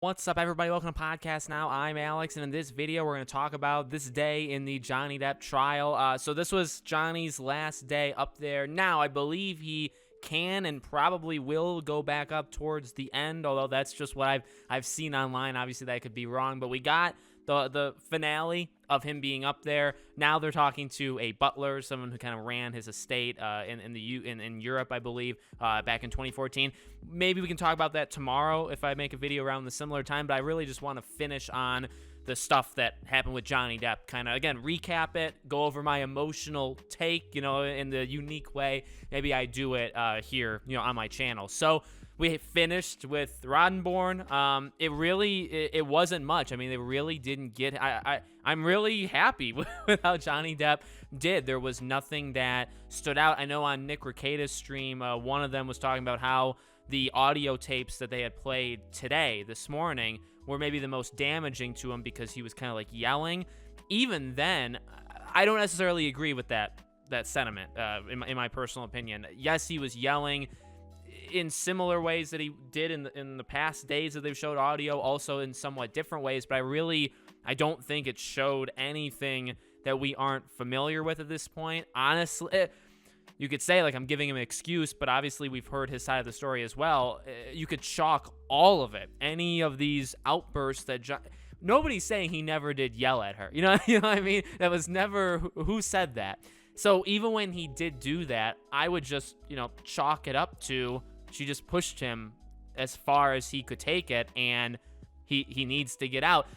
What's up, everybody? Welcome to Podcast Now. I'm Alex, and in this video, we're going to talk about this day in the Johnny Depp trial. So this was Johnny's last day up there. Now, I believe he can and probably will go back up towards the end, although that's just what I've seen online. Obviously, that could be wrong, but we got the finale of him being up there. Now they're talking to a butler, someone who kind of ran his estate in Europe, I believe, back in 2014. Maybe we can talk about that tomorrow if I make a video around the similar time, but I really just want to finish on the stuff that happened with Johnny Depp. Kind of, again, recap it, go over my emotional take, in the unique way maybe I do it here, on my channel. So we finished with Roddenborn. It wasn't much. I mean, they really didn't get. I'm really happy with how Johnny Depp did. There was nothing that stood out. I know on Nick Rekieta's stream, one of them was talking about how the audio tapes that they had played this morning, were maybe the most damaging to him because he was kind of like yelling. Even then, I don't necessarily agree with that sentiment. In my personal opinion, yes, he was yelling in similar ways that he did in the past days that they've showed audio, also in somewhat different ways, but I don't think it showed anything that we aren't familiar with at this point. Honestly, you could say like I'm giving him an excuse, but obviously we've heard his side of the story as well. You could chalk all of it, any of these outbursts that nobody's saying he never did yell at her. You know what I mean? That was never who said that. So even when he did do that, I would just, chalk it up to she just pushed him as far as he could take it, and he needs to get out.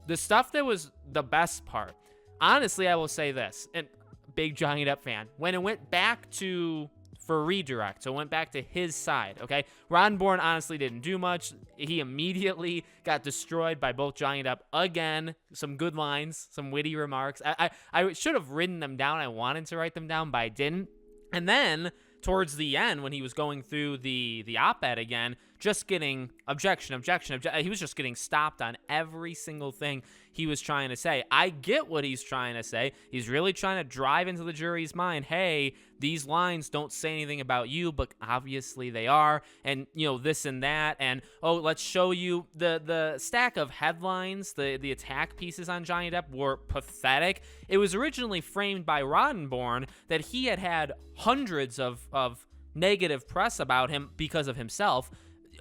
The stuff that was the best part, honestly, I will say this, and big Johnny Depp fan, when it went back for redirect, so it went back to his side, okay? Roddenborn honestly didn't do much. He immediately got destroyed by both Johnny Depp again. Some good lines, some witty remarks. I should have written them down. I wanted to write them down, but I didn't. And then towards the end, when he was going through the op-ed again, just getting objection. He was just getting stopped on every single thing he was trying to say. I get what he's trying to say. He's really trying to drive into the jury's mind, hey, these lines don't say anything about you, but obviously they are, and, this and that, and, oh, let's show you the stack of headlines, the attack pieces on Johnny Depp were pathetic. It was originally framed by Roddenborn that he had hundreds of negative press about him because of himself,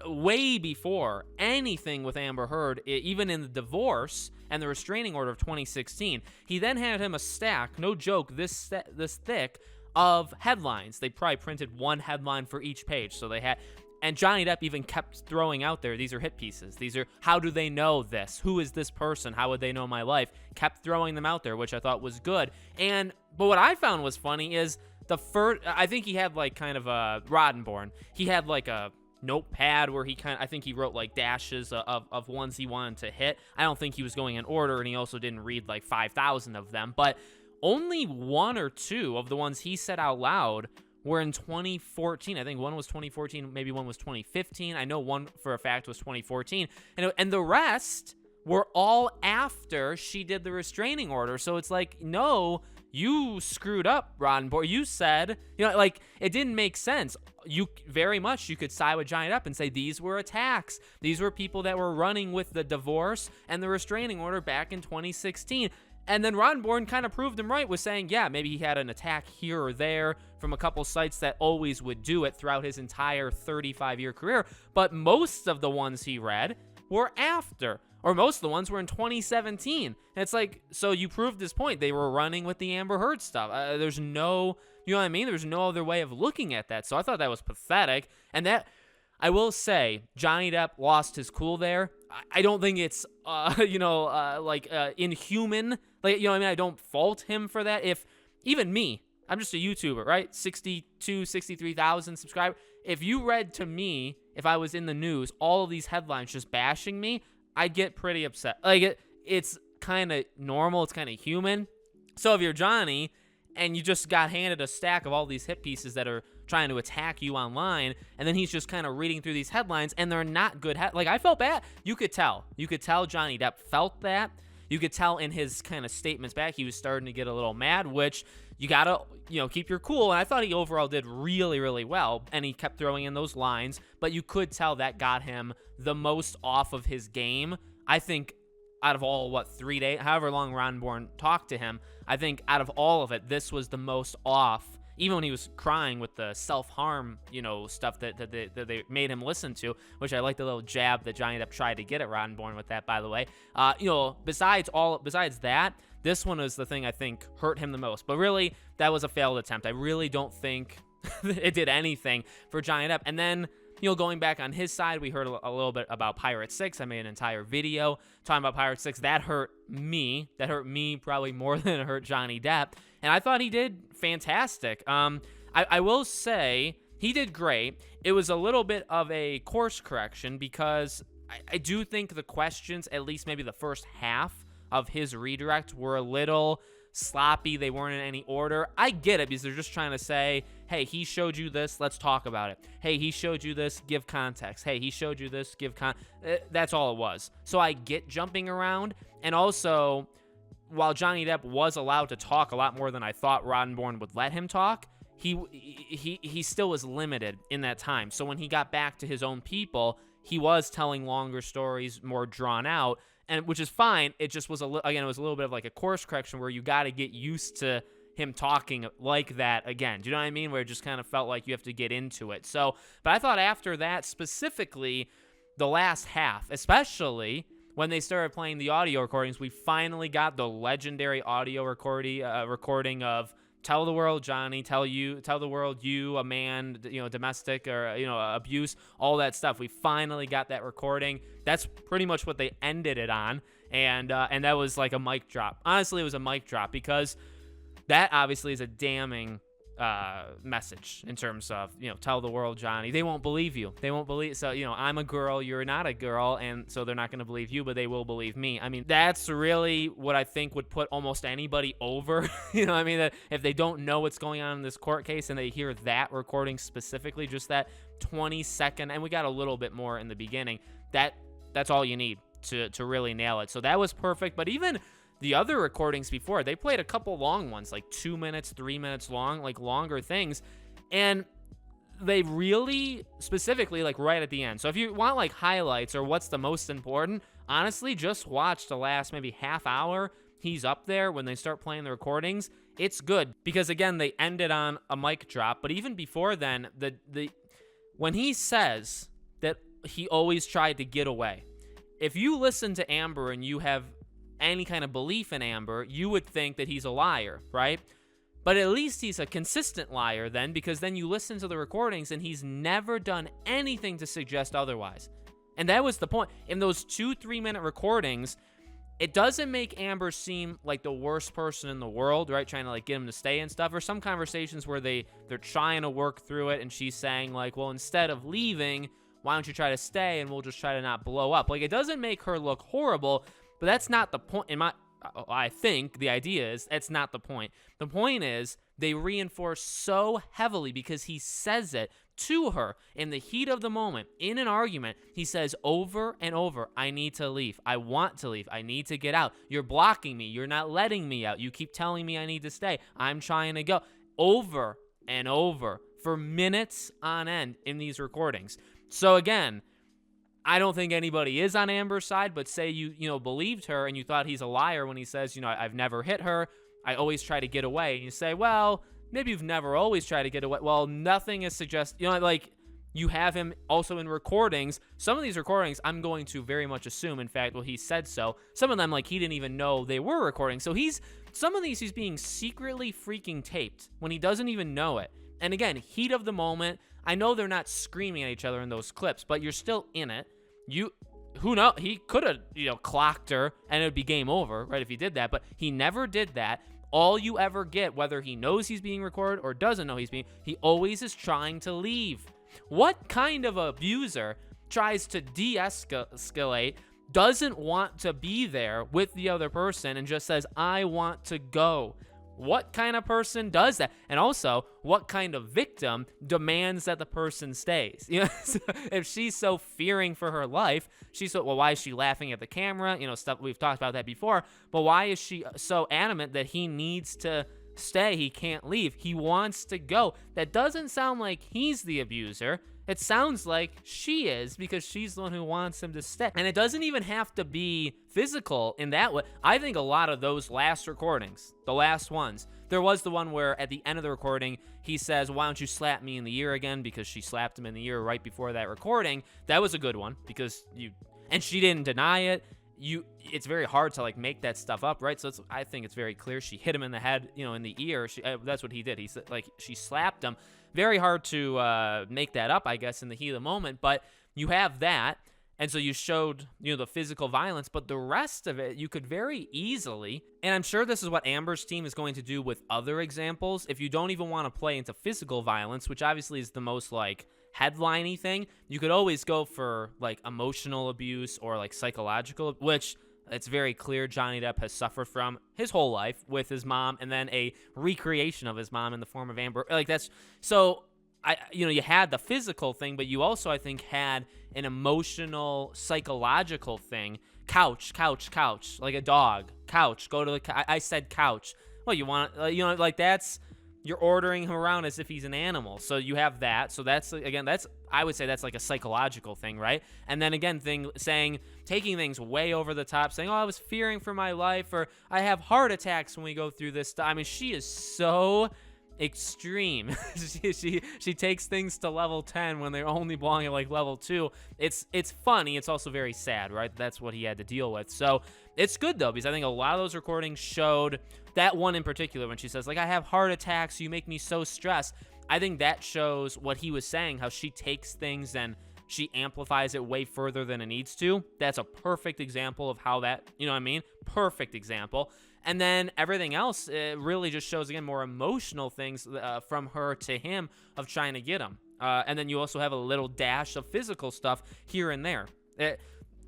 way before anything with Amber Heard, even in the divorce and the restraining order of 2016. He then handed him a stack, no joke, this thick, of headlines. They probably printed one headline for each page, so they had. And Johnny Depp even kept throwing out there, these are hit pieces. These are, how do they know this? Who is this person? How would they know my life? Kept throwing them out there, which I thought was good. But what I found was funny is I think he had like kind of a Roddenborn. He had like a notepad where I think he wrote like dashes of ones he wanted to hit. I don't think he was going in order, and he also didn't read like 5,000 of them, but only one or two of the ones he said out loud were in 2014. I think one was 2014, maybe one was 2015. I know one for a fact was 2014, and the rest were all after she did the restraining order. So it's like, no, you screwed up, Roddenborn. You said, it didn't make sense. You could side with Johnny Depp and say these were attacks. These were people that were running with the divorce and the restraining order back in 2016. And then Roddenborn kind of proved him right with saying, yeah, maybe he had an attack here or there from a couple sites that always would do it throughout his entire 35-year career. But most of the ones he read were after, or most of the ones were in 2017. And it's like, so you proved this point. They were running with the Amber Heard stuff. There's no, you know what I mean? There's no other way of looking at that. So I thought that was pathetic. And that, I will say, Johnny Depp lost his cool there. I don't think it's, inhuman. I don't fault him for that. If, even me, I'm just a YouTuber, right? 63,000 subscribers. If you read to me, if I was in the news, all of these headlines just bashing me, I'd get pretty upset. It's kind of normal. It's kind of human. So if you're Johnny and you just got handed a stack of all these hit pieces that are trying to attack you online, and then he's just kind of reading through these headlines, and they're not good. I felt bad. You could tell Johnny Depp felt that. you could tell in his kind of statements back, he was starting to get a little mad, which you gotta, keep your cool. And I thought he overall did really, really well, and he kept throwing in those lines, but you could tell that got him the most off of his game. I think out of all, 3 days, however long Ron Bourne talked to him, I think out of all of it, this was the most off. Even when he was crying with the self-harm, stuff that they made him listen to, which I like the little jab that Johnny Depp tried to get at Ron Bourne with that, by the way. Besides that, this one was the thing I think hurt him the most. But really, that was a failed attempt. I really don't think it did anything for Johnny Depp. And then, going back on his side, we heard a little bit about Pirate 6. I made an entire video talking about Pirate 6. That hurt me. That hurt me probably more than it hurt Johnny Depp. And I thought he did fantastic. I will say he did great. It was a little bit of a course correction because I do think the questions, at least maybe the first half of his redirect, were a little sloppy. They weren't in any order. I get it because they're just trying to say, hey, he showed you this, let's talk about it. Hey, he showed you this, give context. Hey, he showed you this, give that's all it was. So I get jumping around. And also, while Johnny Depp was allowed to talk a lot more than I thought Ron Bourne would let him talk, he still was limited in that time. So when he got back to his own people, he was telling longer stories, more drawn out, and which is fine. It just was it was a little bit of like a course correction where you got to get used to him talking like that again. Do you know what I mean? Where it just kind of felt like you have to get into it. So, but I thought after that, specifically the last half, especially when they started playing the audio recordings, we finally got the legendary audio recording of "Tell the world, Johnny. Tell the world, you, a man, domestic or abuse, all that stuff." We finally got that recording. That's pretty much what they ended it on, and that was like a mic drop. Honestly, it was a mic drop because that obviously is a damning message in terms of, tell the world, Johnny. They won't believe you. They won't believe. So, I'm a girl, you're not a girl, and so they're not going to believe you, but they will believe me. I mean, that's really what I think would put almost anybody over. That if they don't know what's going on in this court case and they hear that recording specifically, just that 20-second, and we got a little bit more in the beginning, that's all you need to really nail it. So that was perfect. But even the other recordings before, they played a couple long ones, like 2 minutes, 3 minutes long, like longer things. And they really specifically, like right at the end. So if you want like highlights or what's the most important, honestly, just watch the last maybe half hour. He's up there when they start playing the recordings. It's good because, again, they ended on a mic drop. But even before then, when he says that he always tried to get away, if you listen to Amber and you have any kind of belief in Amber, you would think that he's a liar, right? But at least he's a consistent liar then, because then you listen to the recordings and he's never done anything to suggest otherwise. And that was the point. In those 2-3 minute recordings, it doesn't make Amber seem like the worst person in the world, right? Trying to like get him to stay and stuff. Or some conversations where they're trying to work through it and she's saying like, well, instead of leaving, why don't you try to stay and we'll just try to not blow up. Like, it doesn't make her look horrible. But that's not the point. I think the idea is that's not the point. The point is they reinforce so heavily because he says it to her in the heat of the moment, in an argument. He says over and over, I need to leave. I want to leave. I need to get out. You're blocking me. You're not letting me out. You keep telling me I need to stay. I'm trying to go. Over and over for minutes on end in these recordings. So again, I don't think anybody is on Amber's side, but say you believed her and you thought he's a liar when he says, I've never hit her. I always try to get away. And you say, well, maybe you've never always tried to get away. Well, nothing is like you have him also in recordings. Some of these recordings, I'm going to very much assume, in fact, well, he said so. Some of them, like, he didn't even know they were recording. So some of these he's being secretly freaking taped when he doesn't even know it. And again, heat of the moment. I know they're not screaming at each other in those clips, but you're still in it. Who knows? He could have, clocked her and it would be game over, right, if he did that. But he never did that. All you ever get, whether he knows he's being recorded or doesn't know he always is trying to leave. What kind of abuser tries to de-escalate, doesn't want to be there with the other person, and just says, I want to go? what kind of person does that? And also, what kind of victim demands that the person stays? You know, so if she's so fearing for her life, she's so, well, why is she laughing at the camera? You know, stuff, we've talked about that before, but why is she so adamant that he needs to stay? He can't leave. He wants to go. That doesn't sound like he's the abuser. It sounds like she is, because she's the one who wants him to stay. And it doesn't even have to be physical in that way. I think a lot of those last recordings, the last ones, there was the one where at the end of the recording, he says, why don't you slap me in the ear again? Because she slapped him in the ear right before that recording. That was a good one, because and she didn't deny it. It's very hard to like make that stuff up, right? So I think it's very clear she hit him in the head, you know, in the ear. That's what he did. He said, like, she slapped him. Very hard to make that up, I guess, in the heat of the moment. But you have that, and so you showed, you know, the physical violence, but the rest of it, you could very easily, and I'm sure this is what Amber's team is going to do with other examples. If you don't even want to play into physical violence, which obviously is the most like headline-y thing, you could always go for like emotional abuse or like psychological, which it's very clear Johnny Depp has suffered from his whole life with his mom, and then a recreation of his mom in the form of Amber. Like, that's so, you had the physical thing, but you also, I think, had an emotional, psychological thing. Couch, like a dog. Couch, go to the couch. I said couch. Well, you want, like that's, you're ordering him around as if he's an animal. So you have that. So that's, again, I would say that's like a psychological thing, right? And then again, taking things way over the top, saying, oh, I was fearing for my life, or I have heart attacks when we go through this stuff. I mean, she is so extreme. she takes things to level 10 when they only belong at like level 2. It's funny. It's also very sad, right? That's what he had to deal with. So it's good though, because I think a lot of those recordings showed that one in particular when she says, like, I have heart attacks, you make me so stressed. I think that shows what he was saying, how she takes things and she amplifies it way further than it needs to. That's a perfect example of how that, you know what I mean? Perfect example. And then everything else, it really just shows, again, more emotional things from her to him of trying to get him. And then you also have a little dash of physical stuff here and there.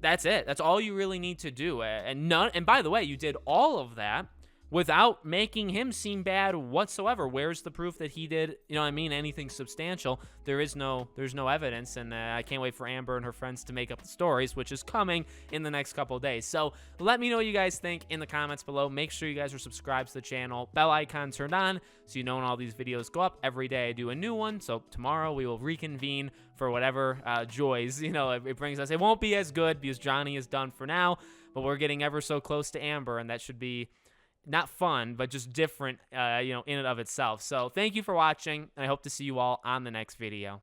That's it. That's all you really need to do. And by the way, you did all of that without making him seem bad whatsoever. Where's the proof that he did, you know what I mean, anything substantial? There's no evidence, and I can't wait for Amber and her friends to make up the stories, which is coming in the next couple of days. So let me know what you guys think in the comments below. Make sure you guys are subscribed to the channel, bell icon turned on, so you know when all these videos go up. Every day I do a new one, so tomorrow we will reconvene for whatever joys, it brings us. It won't be as good because Johnny is done for now, but we're getting ever so close to Amber, and that should be not fun, but just different, in and of itself. So thank you for watching, and I hope to see you all on the next video.